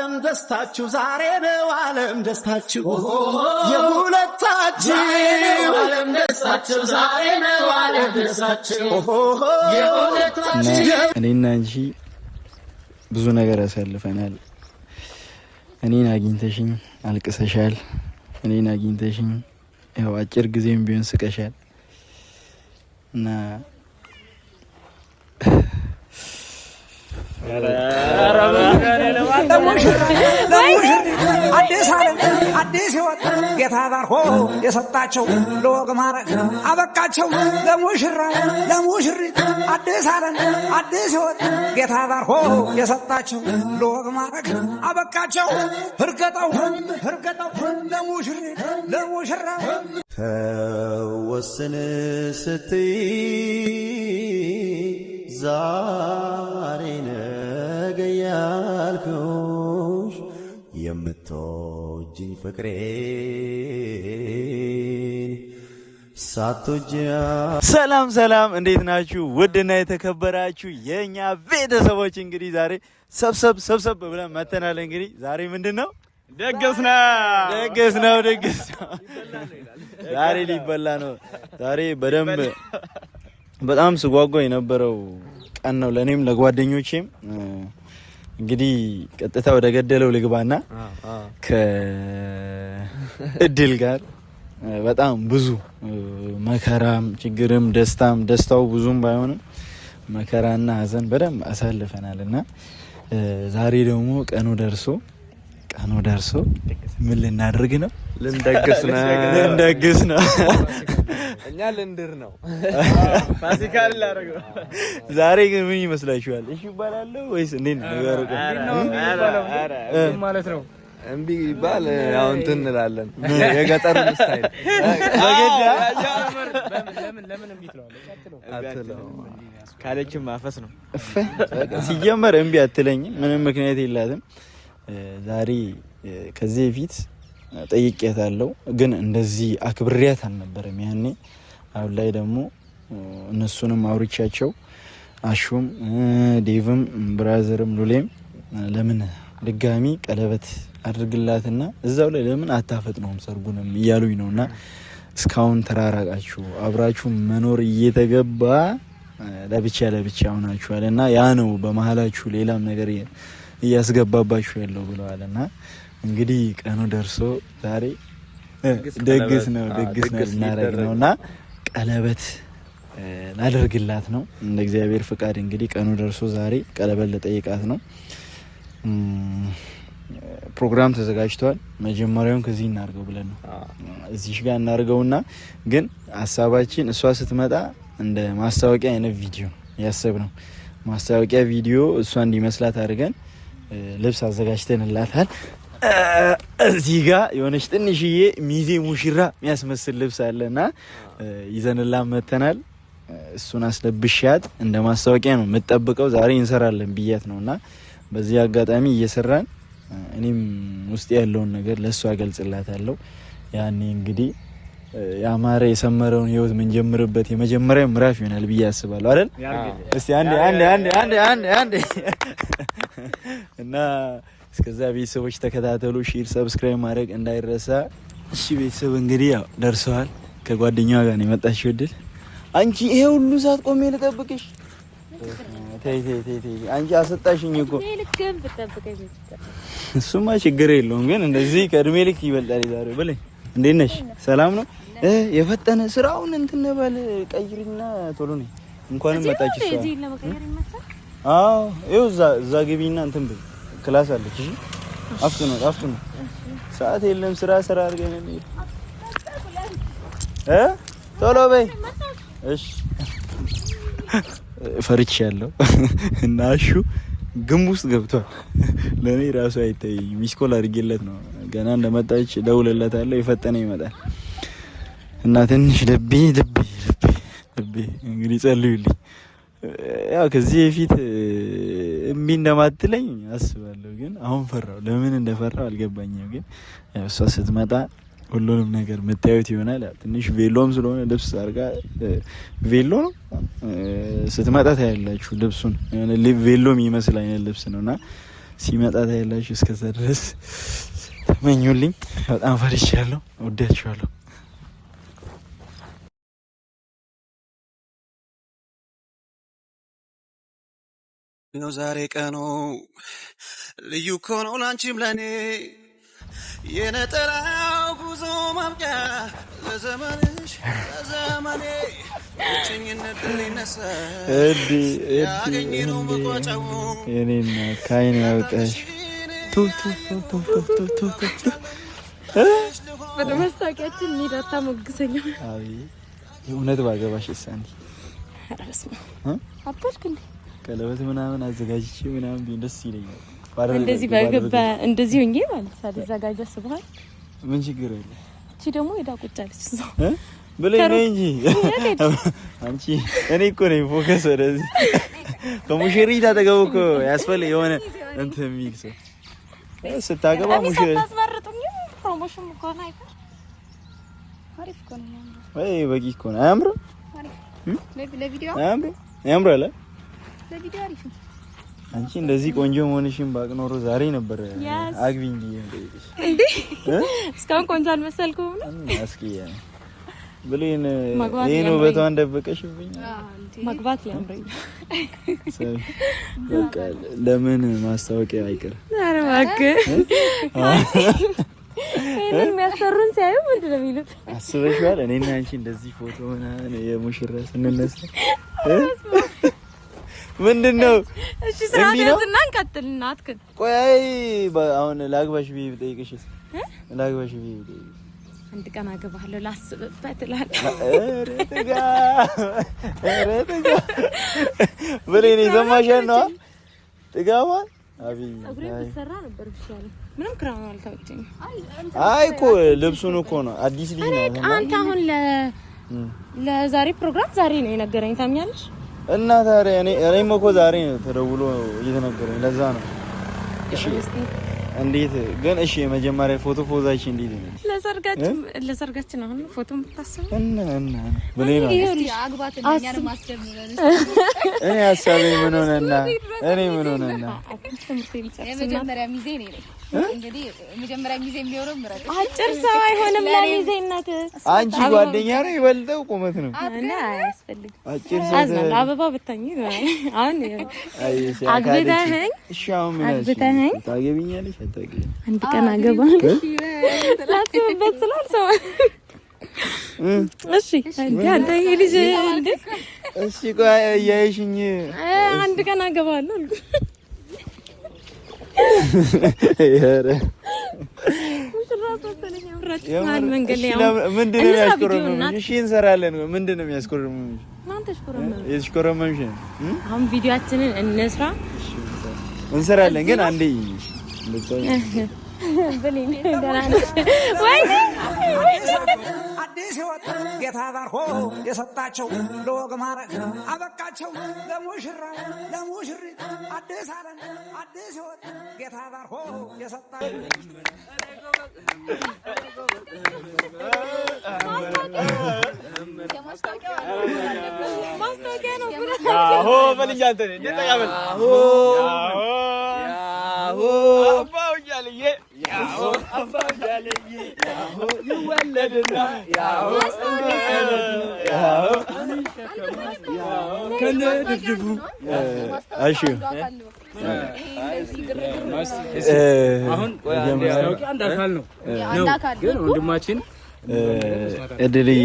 ዓለም ደስታችሁ ዛሬ ነው ዓለም ደስታችሁ የሁለታችሁ ዓለም ደስታችሁ ዛሬ ነው ዓለም ደስታችሁ የሁለታችሁ እኔና አንቺ ብዙ ነገር ያሳልፈናል። እኔን አግኝተሽኝ አልቅሰሻል። እኔን አግኝተሽኝ ያው አጭር ጊዜም ቢሆን ስቀሻል እና አዲስ ህይወት ጌታ ባርኮ የሰጣቸው ለወግ ማረግ አበቃቸው። ለሙሽሪት አዲስ ዓለም አዲስ ህይወት ጌታ ባርኮ የሰጣቸው ለወግ ማረግ አበቃቸው። እርገጠው ለሙሽራ ተወስን ስትይ ዛሬ ነገ ያልኩሽ የምትወጂኝ ፍቅሬን ሳትወጂ። ሰላም እንዴት ናችሁ? ውድና የተከበራችሁ የኛ ቤተሰቦች እንግዲህ ዛሬ ሰብሰብ ብለን መተናል። እንግዲህ ዛሬ ምንድነው? ደግስ ነው። ዛሬ ሊበላ ነው። ዛሬ በደንብ በጣም ስጓጓ የነበረው ቀን ነው ለኔም ለጓደኞቼም። እንግዲህ ቀጥታ ወደ ገደለው ልግባና ከእድል ጋር በጣም ብዙ መከራም ችግርም ደስታው ብዙም ባይሆንም መከራና ሀዘን በደንብ አሳልፈናልና ዛሬ ደግሞ ቀኑ ደርሶ ምን ልናደርግ ነው? ልንደግስ ነው። እኛ ልንድር ነው። ፋሲካ ላደርገው። ዛሬ ግን ምን ይመስላችኋል? እሺ ይባላል ወይስ እንዴት ነው ነገሩ? ማለት ነው እምቢ ይባል ያው እንትን እንላለን። የገጠር ስታይል ለምን እምቢ ትላለህ? ካለችም ማፈስ ነው። ሲጀመር እምቢ አትለኝም። ምንም ምክንያት የላትም። ዛሬ ከዚህ በፊት ጠይቄያታለሁ፣ ግን እንደዚህ አክብሬያት አልነበረም ያኔ። አሁን ላይ ደግሞ እነሱንም አውርቻቸው አሹም ዴቭም ብራዘርም ሉሌም ለምን ድጋሚ ቀለበት አድርግላትና እዛው ላይ ለምን አታፈጥነውም ሰርጉንም እያሉኝ ነውና እስካሁን ተራራቃችሁ አብራችሁ መኖር እየተገባ ለብቻ ሆናችኋልና ያ ነው በመሀላችሁ ሌላም ነገር እያስገባባችሁ ያለው ብለዋልና እንግዲህ ቀኑ ደርሶ ዛሬ ደግስ ነው እናደርግ ነውና ቀለበት ላደርግላት ነው እንደ እግዚአብሔር ፍቃድ። እንግዲህ ቀኑ ደርሶ ዛሬ ቀለበት ለጠይቃት ነው። ፕሮግራም ተዘጋጅቷል። መጀመሪያውን ከዚህ እናርገው ብለን ነው እዚህ ጋር እናርገውና ግን ሐሳባችን እሷ ስትመጣ እንደ ማስታወቂያ አይነት ቪዲዮ ያሰብነው ማስታወቂያ ቪዲዮ እሷ እንዲመስላት አድርገን ልብስ አዘጋጅተንላታል። እዚህ ጋር የሆነች ትንሽዬ ሚዜ ሙሽራ የሚያስመስል ልብስ አለና ይዘንላት መተናል። እሱን አስለብሻት እንደ ማስታወቂያ ነው የምጠብቀው። ዛሬ እንሰራለን ብያት ነውና በዚህ አጋጣሚ እየሰራን እኔም ውስጥ ያለውን ነገር ለሷ አገልጽላታለሁ። ያኔ እንግዲህ ያማረ የሰመረውን ህይወት ምን ጀምርበት የመጀመሪያ ምዕራፍ ይሆናል ብዬ አስባለሁ አይደል? እስቲ አንዴ እና እስከዛ ቤተሰቦች ተከታተሉ። ሼር ሰብስክራይብ ማድረግ እንዳይረሳ። እሺ ቤተሰብ እንግዲህ ያው ደርሰዋል። ከጓደኛዋ ጋር ነው የመጣችው እድል። አንቺ ይሄ ሁሉ ሰዓት ቆሜ ልጠብቅሽ? ተይ አንቺ አሰጣሽኝ እኮ። እሱማ ችግር የለውም ግን እንደዚህ ከእድሜ ልክ ይበልጣል። ዛሬው በለኝ። እንዴት ነሽ? ሰላም ነው? የፈጠነ ስራውን እንትን በል ቀይሪና ቶሎ ነኝ። እንኳንም መጣች እሷ። አዎ ይኸው እዛ ግቢና እንትን ብል ክላስ አለች። እሺ አፍጥኑ። ሰዓት የለም። ስራ አድርገን እንሂድ። ቶሎ በይ እሺ። ፈርቻለሁ እና እሹ ግንብ ውስጥ ገብቷል። ለኔ ራሱ አይታይ ሚስኮል አድርጌለት ነው ገና እንደመጣች ደውልለታለሁ። የፈጠነ ይመጣል እና ትንሽ ልቤ እንግዲህ ጸልዩልኝ። ያው ከዚህ በፊት እምቢ እንደማትለኝ አስባለሁ፣ ግን አሁን ፈራው። ለምን እንደፈራው አልገባኝም። ግን ያው እሷ ስትመጣ ሁሉንም ነገር የምታዩት ይሆናል። ትንሽ ቬሎም ስለሆነ ልብስ አርጋ ቬሎ ነው ስትመጣ ታያላችሁ። ልብሱን ቬሎም ይመስል አይነት ልብስ ነውና ሲመጣ ታያላችሁ። እስከዛ ድረስ ተመኙልኝ። በጣም ፈርቻለሁ። ወዳችኋለሁ። ነው ዛሬ ቀኑ ልዩ እኮ ነው ላንቺም ለኔ የነጠላው ጉዞ ማብቂያ ለዘመንሽ ለዘመኔ ብቸኝነት ሊነሳ ያገኘ ነው መቋጫው የኔና ካይን ያውጣሽ በደመስታቂያችን ሚዳታ ሞግሰኛ አይ የእውነት ባገባሽ እሳኒ አራስማ አባልክ እንዴ ቀለበት ምናምን አዘጋጅቼ ምናምን ቢሆን ደስ ይለኛል። እንደዚህ ባገባ እንደዚህ ሆኜ ማለት ሳልዘጋጅ አስበሃል። ምን ችግር አለ? እቺ ደግሞ ሄዳ ቁጭ አለች እዛው ብለኝ ነው እንጂ አንቺ እኔ እኮ ነኝ ፎከስ ወደዚህ ከሙሽሪት አጠገቡ እኮ ያስፈልግ የሆነ እንትን የሚል ሰው ስታገባ ሙሽሪት ታስመርጡኝ ፕሮሞሽን እኮ ነው አይደል? አሪፍ እኮ ነው። ወይ በቂ እኮ ነው። አያምርም? ለቪዲዮ ያምራል። ለቪዲዮ አሪፍ ነው። አንቺ እንደዚህ ቆንጆ መሆንሽን ባቅ ኖሮ ዛሬ ነበር አግቢኝ እንዴ። እስካሁን ቆንጆ አልመሰልኩም ነው እስኪ ብሌን ይሄን ውበቷን ደበቀሽብኝ። ማግባት ያምረኝ። በቃ ለምን ማስታወቂያ አይቀር? ኧረ እባክህ እኔን የሚያሰሩን ሲያዩ ምንድን ነው የሚሉት? አስበሽዋል? እኔና አንቺ እንደዚህ ፎቶ ምናምን የሙሽራ ስንነሳ ምንድነው? እሺ ስራችንን እንቀጥልና አትከን ቆይ አሁን ላግባሽ ብዬ ብጠይቅሽስ? ላግባሽ ብዬ ብጠይቅሽ አንድ ቀን አገባለሁ ላስብበት እላለሁ። ኧረ ተጋ ብሌን ይዘማሻል ነው ጥጋዋን አብይ አብሬ ተሰራ ነበር ብቻለ ምንም ክራውን አልታወቀኝም። አይ እኮ ልብሱን እኮ ነው አዲስ ልጅ ነው። አንተ አሁን ለዛሬ ፕሮግራም ዛሬ ነው የነገረኝ ታምኛለሽ? እና ታዲያ እኔም እኮ ዛሬ ነው ተደውሎ እየተነገረኝ ለዛ ነው። እሺ እንዴት ግን? እሺ መጀመሪያ ፎቶ ፎዛች እንዴት ነው? ለሰርጋችን አሁን ፎቶ የምታስበው እና ብሌን ነው አግባት እኛን ማስደምረን እኔ ሐሳቤ ምን ሆነና የመጀመሪያ ሚዜ ነኝ እንግዲህ የመጀመሪያ ሚዜ የሚሆነው ምረጥ አጭር ሰው አይሆንም ለሚዜነት አንቺ ጓደኛ ነው ይበልጠው ቁመት ነው እና አያስፈልግም አጭር ሰው አበባ ብታኝ አሁን አግብተኸኝ እሺ አሁን ምን አግብተኸኝ ታገቢኛለሽ አታገቢኝ አንድ ቀን አገባለሁ ላስብበት ስላልሰማ እሺ አንተ ይሄ ልጅ እንዴ እሺ ቆይ እያይሽኝ አንድ ቀን አገባለሁ ያረ ምንድን ነው የሚያስቆረመው? እሺ እንሰራለን። ምንድን ነው የሚያስቆረመው? አሁን ቪዲዮአችንን እንስራ እንሰራለን። ግን አንዴ አዲስ ሕይወት ጌታ ባርኮ የሰጣቸው ለወግ ማረግ አበቃቸው ለሙሽራ ለሙሽሪት አዲስ ዓለም አዲስ ሕይወት ጌታ ባርኮ የሰጣቸው ማስታወቂያ ነው። አዎ በልጅ አንተ ነህ እንደተቀበል አዎ አባው ጃለየ ያው አባው ጃለየ ያው ይወለድና ያው ከነድፍድፉ እሺ አሁን አንድ አካል ነው ግን ወንድማችን እድልዬ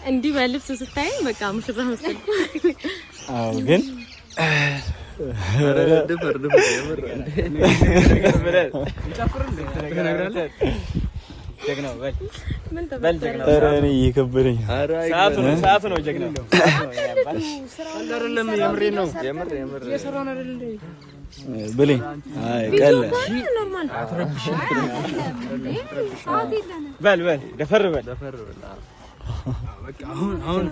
እንዲህ በልብስ ስታይኝ በቃ ሙሽራ መሰለኝ። አዎ ግን እኔ እየከበደኝ ሰዓቱ ነው ጀግናው ብሌን አይ ቀለ በል ደፈር በል በቃ አሁን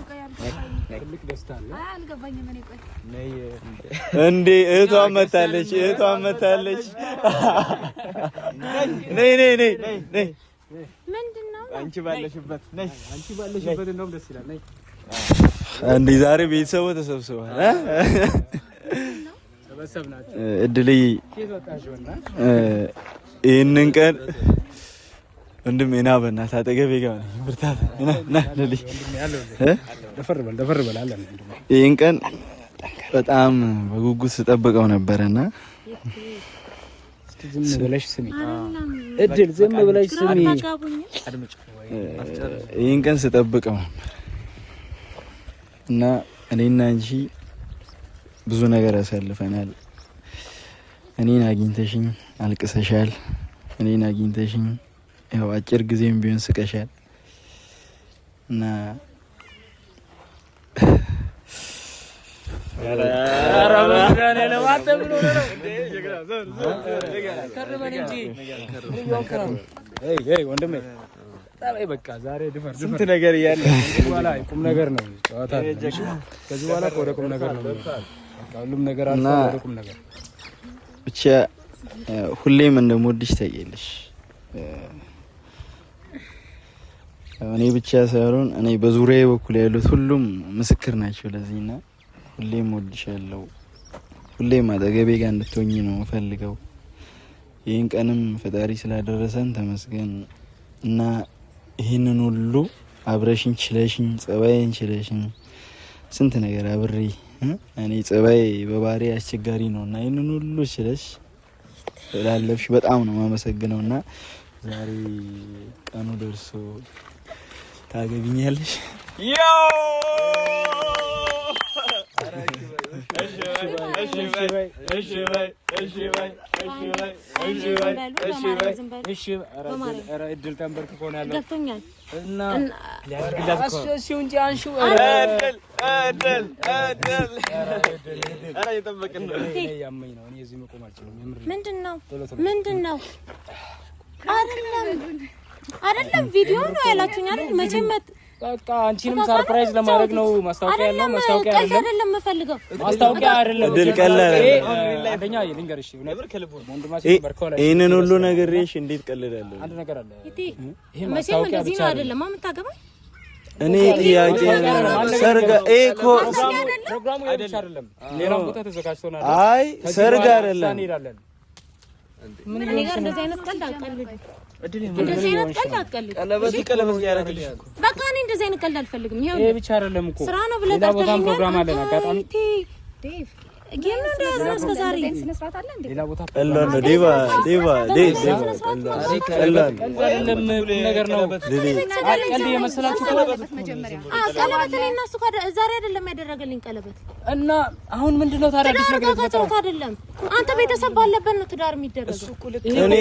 ትልቅ ደስታ አለ። አልገባኝም። እኔ ቆይ እንዴ እህቷን መታለች ነይ ምንድነው አንቺ ባለሽበት እንደውም ደስ ይላል። ነይ እንዴ ዛሬ ቤተሰቡ ተሰብስቧል። እድልዬ ይህንን ቀን ወንድም እና በእናትህ አጠገቤ ጋር ነው ብርታት እና ለልጅ ደፈር በል አለ። ይህን ቀን በጣም በጉጉት ስጠብቀው ነበርና ዝም ብለሽ ስሚ እድል ዝም ብለሽ ስሚ። ይህን ቀን ስጠብቀው እና እኔና አንቺ ብዙ ነገር ያሳልፈናል። እኔን አግኝተሽኝ አልቅሰሻል። እኔን አግኝተሽኝ ያው አጭር ጊዜም ቢሆን ስቀሻል እና ወንድሜ በቃ ዛሬ ድፈር ስንት ነገር እያለ በኋላ ቁም ነገር ነው ጨዋታ። ከዚህ በኋላ ወደ ቁም ነገር ነው በቃ ሁሉም ነገር አለ ወደ ቁም ነገር። ብቻ ሁሌም እንደምወድሽ ታውቂያለሽ። እኔ ብቻ ሳይሆን እኔ በዙሪያዬ በኩል ያሉት ሁሉም ምስክር ናቸው ለዚህና ሁሌም እወድሻለሁ። ሁሌም አጠገቤ ጋር እንድትሆኚ ነው የምፈልገው። ይህን ቀንም ፈጣሪ ስላደረሰን ተመስገን እና ይህንን ሁሉ አብረሽኝ ችለሽኝ ጸባይን ችለሽኝ ስንት ነገር አብሬ እኔ ጸባይ በባህሪ አስቸጋሪ ነውና ይህንን ሁሉ ችለሽ ላለፍሽ በጣም ነው የማመሰግነው እና ዛሬ ቀኑ ደርሶ ታገቢኛለሽ? እድል ተንበርክኮ ነው ያለው ገብቶኛል እና እሺው እንጂ አንሹ እድል አረ እየጠበቅን ነው። ያመኝ ነው እኔ እዚህ መቆም አልችልም። ምንድነው አይደለም ቪዲዮ ነው ያላችሁኝ አይደል? መቼም በቃ አንቺንም ሰርፕራይዝ ለማድረግ ነው። ማስታወቂያ ያለው ማስታወቂያ አይደለም የምፈልገው ማስታወቂያ አይደለም። ድል ቀላል አንደኛ ልንገርሽ ይሄንን ሁሉ ነገርሽ እንዴት ቀልዳለሁ? አንድ ነገር አለ። ይሄ ማስታወቂያ ብቻ አይደለም የምታገባኝ እኔ ጥያቄ ሰርግ እኮ ፕሮግራሙ አይደለም። ሌላ ቦታ ተዘጋጅቶናል። አይ ሰርግ አይደለም። ምን ነገር እንደዚህ አይነት ቀልድ አልቀልድም። እንደዚህ አይነት ቀልድ አልቀልድም። ቀለበት ያደርግልሽ እኮ በቃ እኔ እንደዚህ አይነት ቀልድ አልፈልግም። ይሄ ብቻ አይደለም እኮ ስራ ነው ብለህ ታስተኛለህ። ሌላ ፕሮግራም አለ። አጋጣሚ ዴቭ ጌም ነው እንደያዝነው እስከ ዛሬ ሌላ ቦታ ቀላል ነው። ዴቫ ቀላል አይደለም ነገር ነው። ቀልድ የመሰላችሁ ቀለበት እኔ እና እሱ ዛሬ አይደለም ያደረገልኝ ቀለበት እና አሁን ምንድነው ታዲያ አዲስ ነገር ተፈጠረ? አይደለም አንተ ቤተሰብ ባለበት ነው ትዳር የሚደረገው። እኔ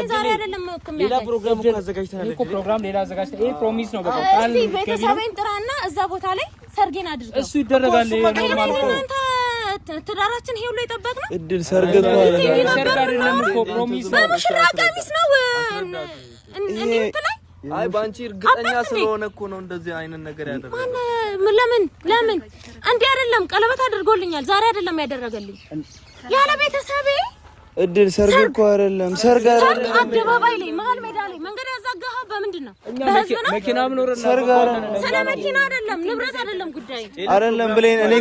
ዛሬ አይደለም ሌላ ፕሮግራም እኮ አዘጋጅተናል እኮ ፕሮግራም ሌላ አዘጋጅተናል። ይሄ ፕሮሚስ ነው። በቃ ቃል ቤተሰቤን ጥራና እዛ ቦታ ላይ ሰርጌን አድርገው። እሱ ይደረጋል። ኖርማል ነው። ትዳራችን ይሄ ሁሉ የጠበቅነው እድል ሰርግ እኮ አይደለም እኮ ፕሮሚስ ነው። ሙሽራ ቀሚስ ነው እኔ ትላይ አይ ባንቺ እርግጠኛ ስለሆነ እኮ ነው እንደዚህ አይነት ነገር ያደረገው። ለምን እንዴ አይደለም ቀለበት አድርጎልኛል። ዛሬ አይደለም ያደረገልኝ ያለ ቤተሰቤ እድል ሰርግ እኮ አይደለም። ሰርግ አይደለም። አደባባይ ላይ መሀል ሜዳ ላይ መንገድ ያዛጋኸው በምንድን ነው? በህዝብ ነው። መኪና ምኖርና ሰርግ አይደለም። ስለ መኪና አይደለም ንብረት አይደለም ጉዳይ አይደለም ብለኝ እኔ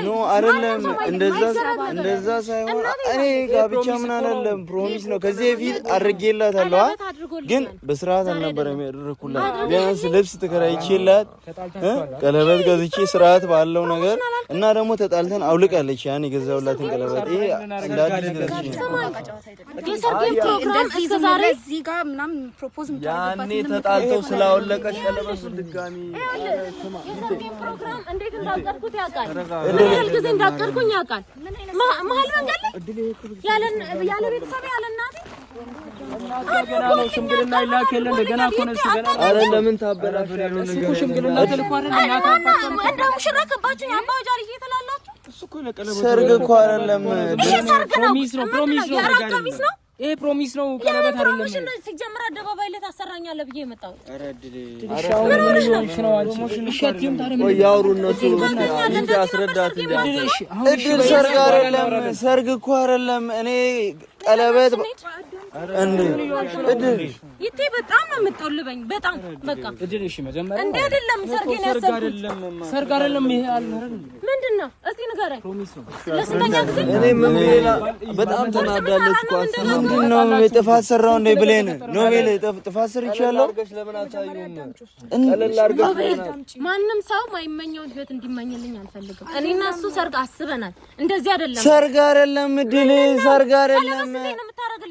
ኖ አይደለም እንደዛ ሳይሆን እኔ ጋብቻ ምን አይደለም ፕሮሚስ ነው። ከዚህ በፊት አድርጌላታለሁ ግን በስርዓት አልነበረም ያደረኩላት። ቢያንስ ልብስ ተከራይቼላት ቀለበት ገዝቼ ስርዓት ባለው ነገር እና ደግሞ ተጣልተን አውልቃለች ያን የገዛሁላትን ቀለበት ይሄ ያኔ ተጣልተው ስላወለቀች ቀለበቱን ድጋሚ ፕሮግራም እንዴት እንዳቀርኩት ያውቃል። ጊዜ እንዳቀርኩኝ ያውቃል። መሀል መንገድ ላይ ያለ ቤተሰብ ያለ እናቴ ገና ነው ሽምግልና ይላከለ እንደገና ኮነስ ገና አረ ለምን ታበላሽ ያለው ነገር ሽምግልና ተልኳን እናታ እንደ ሙሽራ ከባችሁ አባጃሪ እየተላላችሁ እሱ እኮ ለቀለበት ሰርግ እኮ አይደለም። ፕሮሚስ ነው ይሄ ፕሮሚስ ነው። ቀለበት አይደለም። ሲጀምር አደባባይ ላይ ታሰራኛለህ ብዬ መጣሁ። አረ እድል ያውሩ እነሱ አስረዳት። እድል ሰርግ አይደለም። ሰርግ እኮ አይደለም። እኔ ቀለበት እንዴ ይቴ በጣም ነው የምትጠልበኝ በጣም በቃ እድል እሺ መጀመሪያ እንዴ አይደለም ሰርጌን ያሰብኩት ሰርግ አይደለም ይሄ አልነረን ምንድነው እስቲ ንገረኝ ለስንተኛ ጊዜ እኔ ምን ቢላ በጣም ተናዳለች እኮ ምንድነው የጥፋት ሰራው እንዴ ብሌን ነው ቤለ ጥፋት ሰርቻለሁ ለምን አታዩም ቀለል አድርገሽ ማንም ሰው ማይመኘው ህይወት እንዲመኝልኝ አልፈልግም እኔና እሱ ሰርግ አስበናል እንደዚህ አይደለም ሰርግ አይደለም ድል ሰርግ አይደለም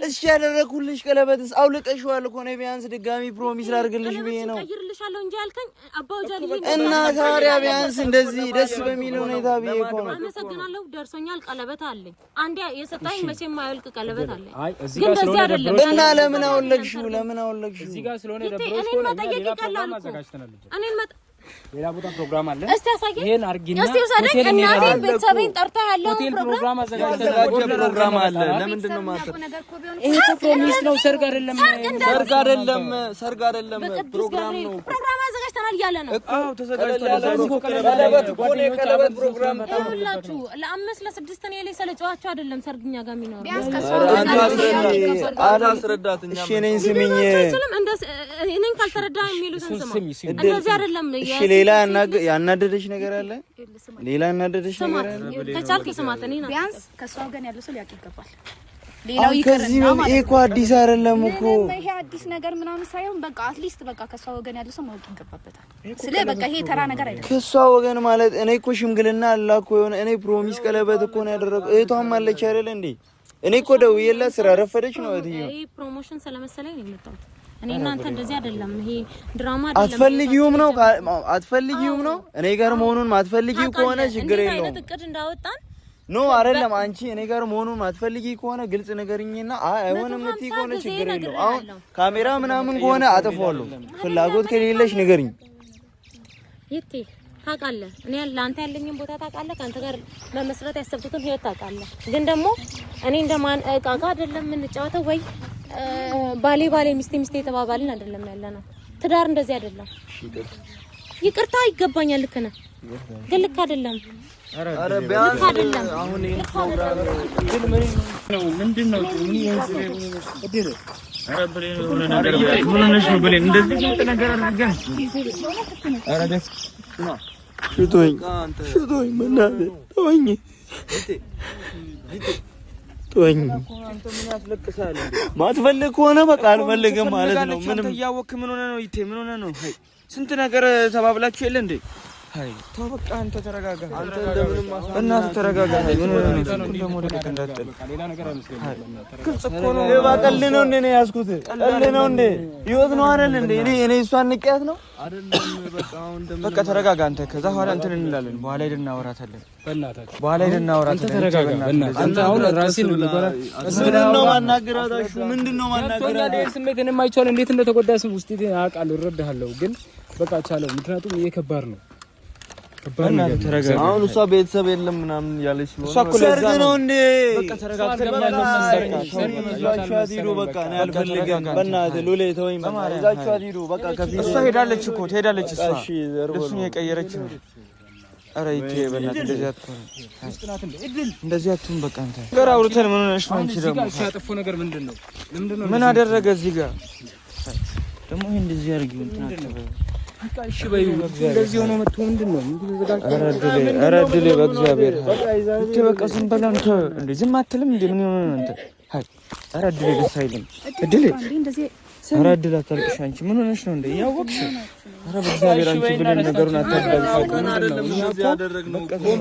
እሺ ያደረኩልሽ ቀለበትስ አውልቀሽዋል እኮ ነው ቢያንስ ድጋሚ ፕሮሚስ ላድርግልሽ ብዬ ነው ቀይርልሻለሁ እንጂ አልከኝ አባውጃልኝ እና ታዲያ ቢያንስ እንደዚህ ደስ በሚል ሁኔታ ብዬ እኮ ነው አመሰግናለሁ ደርሶኛል ቀለበት አለኝ አንዴ የሰጣኝ መቼም ማይወልቅ ቀለበት አለኝ ግን እንደዚህ አይደለም እና ለምን አወለቅሽው እዚህ ጋር ስለሆነ ደብሮሽ ነው እኔን ሌላ ቦታ ፕሮግራም አለ እስቲ አሳየኝ ይሄን አርጊና ሆቴል እናቴን ቤተሰቤን ጠርታ ያለው ፕሮግራም አዘጋጅተናል ፕሮግራም አለ ለምንድን ነው ማለት ይሄ ፕሮሚስ ነው ሰርግ አይደለም ፕሮግራም ነው ፕሮግራም አዘጋጅተናል እያለ ነው አዎ ተዘጋጅቷል ቀለበት ፕሮግራም ሁላችሁ ለአምስት ለስድስት ነው ላይ ስለጨዋቸው አይደለም ሰርግኛ ጋር የሚኖር አላስረዳትኛ እሺ ነኝ ስሚኝ እኔን ካልተረዳ የሚሉትን ስማ እንደዚህ አይደለም እሺ ሌላ ያናደደሽ ነገር አለ ሌላ ያናደደሽ ነገር አለ ከቻልክ ስማት እኔ ቢያንስ ከሷ ወገን ያለው ሰው ሊያውቅ ይገባል ሌላው ይከርና ማለት እኮ አዲስ አይደለም እኮ ይሄ አዲስ ነገር ምናምን ሳይሆን በቃ አትሊስት በቃ ከሷ ወገን ያለው ሰው ማወቅ ይገባበታል ስለ በቃ ይሄ ተራ ነገር አይደለም ከሷ ወገን ማለት እኔ እኮ ሽምግልና አላኮ የሆነ እኔ ፕሮሚስ ቀለበት እኮ ነው ያደረገው እህቷም አለች አይደል እንዴ እኔ እኮ ደውዬላት ስራ ረፈደች ነው እህትዬ ይሄ ፕሮሞሽን ስለመሰለኝ ነው የመጣሁት እኔ እናንተ እንደዚህ አይደለም ይሄ ድራማ አይደለም አትፈልጊውም ነው እኔ ጋር መሆኑን ማትፈልጊው ከሆነ ችግር የለውም አይነት እቅድ እንዳወጣን ኖ አይደለም አንቺ እኔ ጋር መሆኑን ማትፈልጊ ከሆነ ግልጽ ነገርኝና አይሆንም እትይ ከሆነ ችግር የለውም አሁን ካሜራ ምናምን ከሆነ አጥፋለሁ ፍላጎት ከሌለሽ ንገሪኝ ይቴ ታውቃለህ እኔ ለአንተ ያለኝን ቦታ ታውቃለህ ካንተ ጋር መመስረት ያሰብኩትን ህይወት ታውቃለህ ግን ደግሞ እኔ እንደማን ቃጋ አይደለም የምንጫወተው ወይ ባሌ ሚስቴ ተባባልን አይደለም ያለነው ትዳር እንደዚህ አይደለም ይቅርታ ይገባኛል ልክ ነህ ግን ልክ አይደለም አረ ቢያንስ አሁን ይሄን ፕሮግራም ግን ምንድነው እድል አረ ብሌን የሆነ ነገር ምን ነሽ ነው ብሌን እንደዚህ ነገር አድርገን አረ ደስ ነው ሽቶኝ ምናምን ተወኝ አንተ ምን ያስለቅሳል ማትፈልግ ከሆነ በቃ አልፈልግም ማለት ነው ምንም ያወክ ምን ሆነ ነው ይቴ ምን ሆነ ነው ስንት ነገር ተባብላችሁ የለ እንዴ አይ ተው በቃ አንተ ተረጋጋ አንተ እንደምንም እናንተ ተረጋጋ ምን ሆነ ነው እንደሞ ወደቀ እንዳትል ሌላ ነገር አይመስለኝም ግልጽ እኮ ነው ባቀል ነው እንዴ ነው ያስኩት ቀል ነው እንዴ ህይወት ነው አይደል እንዴ እኔ እሷን ንቂያት ነው አይደለም በቃ አሁን እንደምንም በቃ ተረጋጋ አንተ ከዛ ኋላ እንትን እንላለን በኋላ ሄደን እናወራታለን በእናታችሁ በኋላ ሄደን እናወራታለን አንተ ተረጋጋ በእናትህ አንተ አሁን ራስህን ምንድነው ማናገራት ስሜትን የማይቻል እንዴት እንደተጎዳስ ውስጥ አውቃለሁ እረዳሃለሁ ግን በቃ ቻለው ምክንያቱም ይሄ ከባድ ነው አሁን እሷ ቤተሰብ የለም ምናምን ያለች ነው ሰርግ ነው እንዴ በቃ ተረጋግተን ሄዱ በቃ ነው ያልፈልግም በእናትህ ሉሌ ተወኝ እዛችሁ ሄዱ በቃ ከፊት እሷ ሄዳለች እኮ ትሄዳለች እሷ እሱን የቀየረች ነው አረ ይቴ በእናትህ እንደዚህ አትሁን በቃ አንተ ነገር አውርተን ምን ሆነሽ ነው አንቺ ደግሞ ሲያጠፉ ነገር ምንድነው ምን አደረገ እዚህ ጋር ደግሞ ይሄ እንደዚህ ያርጊው እንትና በቃ እሺ በይ እንደዚህ ሆኖ መጥቶ ምንድነው ኧረ ድሌ በእግዚአብሔር እንዴ በቃ ዝም በል አንተ እንዴ ዝም አትልም እንዴ ምን ሆነ ነው አንተ አይ ኧረ ድሌ ደስ አይልም ድሌ ኧረ ድሌ አታልቅሽ አንቺ ምን ሆነሽ ነው እንዴ ያወቅሽ ኧረ በእግዚአብሔር አንቺ ብለን ነገሩን አታባልሽ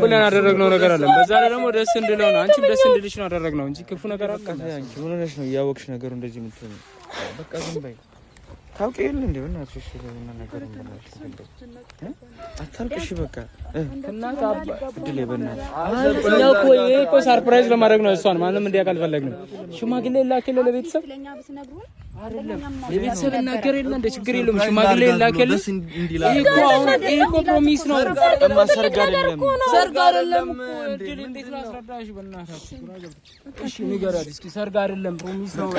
ብለን ያደረግነው ነገር አለ በዛ ላይ ደግሞ ደስ እንድለው ነው አንቺም ደስ እንድልሽ ነው ያደረግነው እንጂ ክፉ ነገር አልቀረ አንቺ ምን ሆነሽ ነው ያወቅሽ ነገሩ እንደዚህ የምትሆነው በቃ ዝም በይ ታውቂ የለ እንዴ በእናትሽ ለምን ነገር አታልቅሽ በቃ እናት አባ ድሌ በእናትሽ እኛ እኮ ይሄ እኮ ሰርፕራይዝ ለማድረግ ነው እሷን ማንም እንዲያውቅ አልፈለግንም ሽማግሌ ላከለ ለቤተሰብ ለቤተሰብ እናገር የለ እንደ ችግር የለውም ሽማግሌ ላከለ ይሄ እኮ ፕሮሚስ ነው ሰርግ አይደለም ድል እንዴት ላስረዳሽ በእናታችሁ እሺ ንገራት እስኪ ሰርግ አይደለም ፕሮሚስ ነው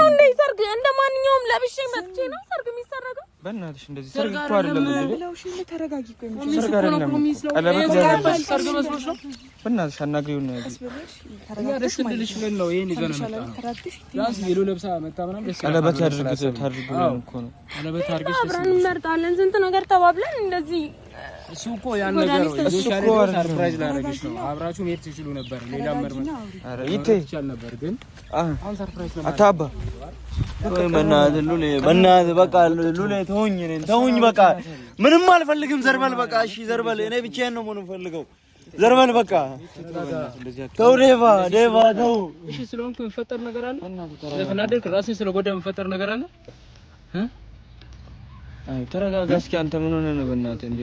እንዴ ሰርግ እንደማንኛውም ለብሼ መጥቼ ነው ሰርግ የሚሰረገው? በእናትሽ እንደዚህ ሰርግ እኮ አይደለም እንዴ? ለውሽ ተረጋጊ። ቆይ ሰርግ አይደለም ቀለበት ያለበት ሰርግ መስሎሽ ነው? በእናትሽ አናግሪው ነው እኛ ደስ እንድልሽ ምን ነው ይሄን ይዘን መጣ ያስ ቬሎ ለብሳ መጣ ምናምን ደስ ቀለበት ታድርጉልን እኮ ነው። ቀለበት አድርገሽ ደስ አብረን እንመርጣለን ስንት ነገር ተባብለን እንደዚህ እሱ እኮ ያን ነገር ይዞሻል ሰርፕራይዝ ላደርግሽ ነው። አብራችሁ መሄድ ትችሉ ነበር። ሌላ መርመር አረ ይቴ ይቻል ነበር ግን አሁን ሰርፕራይዝ ነው። አታባ ወይ በእናትህ ሉሌ በእናትህ በቃ ሉሌ ተውኝ በቃ ምንም አልፈልግም። ዘርበል በቃ እሺ ዘርበል። እኔ ብቻዬን ነው መሆን ፈልገው። ዘርበል በቃ ተው ዴቫ ተው። እሺ ስለሆንኩ የሚፈጠር ነገር አለ ለፈናደርክ ራስን ስለጎዳ የሚፈጠር ነገር አለ። አይ ተረጋጋ እስኪ አንተ ምን ሆነህ ነው በእናትህ እንዴ?